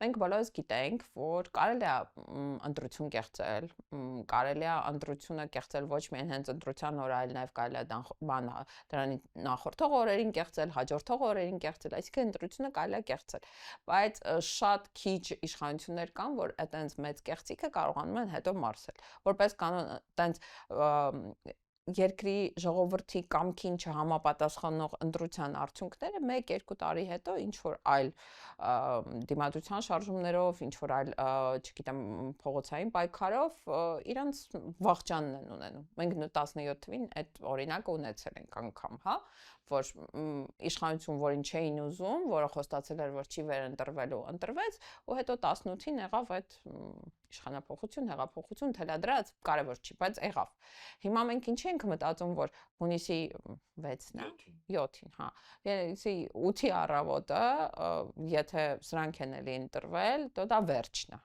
մենք բոլորս գիտենք, որ կարելի է ընտրություն կեղծել, կարելի է ընտրությունը կեղծել ոչ միայն հենց ընտրության օրը, այլ նաև կարելի է դրանի նախորդող օրերին կեղծել, հաջորդող օրերին կեղծել, այսինքն ընտրությունը կարելի է կեղծել, բայց շատ քիչ իշխանություններ կան, որ այտենց մեծ կեղծիքը կարողանում են հետո մարսել, որպես կանոն այտենց երկրի ժողովրդի կամքին չհամապատասխանող ընտրության արդյունքները 1-2 տարի հետո ինչ որ այլ դիմադրության շարժումներով, ինչ որ այլ, չգիտեմ, փողոցային պայքարով իրանց վախճանն են ունենում։ Մենք 17 թվին այդ օրինակը ունեցել ենք անգամ, հա, որ իշխանություն, որին չէին ուզում, որը խոստացել էր, որ չի վերընտրվելու, ընտրվեց, ու հետո 18-ին եղավ այդ իշխանափոխություն, հեղափոխություն, թելադրած, կարևոր չի, բայց եղավ։ Հիմա մենք ինչ ենք մտածում, որ հունիսի 6-ն է, 7-ին, հա, հունիսի 8-ի առավոտը, եթե սրանք են էլի ընտրվել, то դա վերջն է։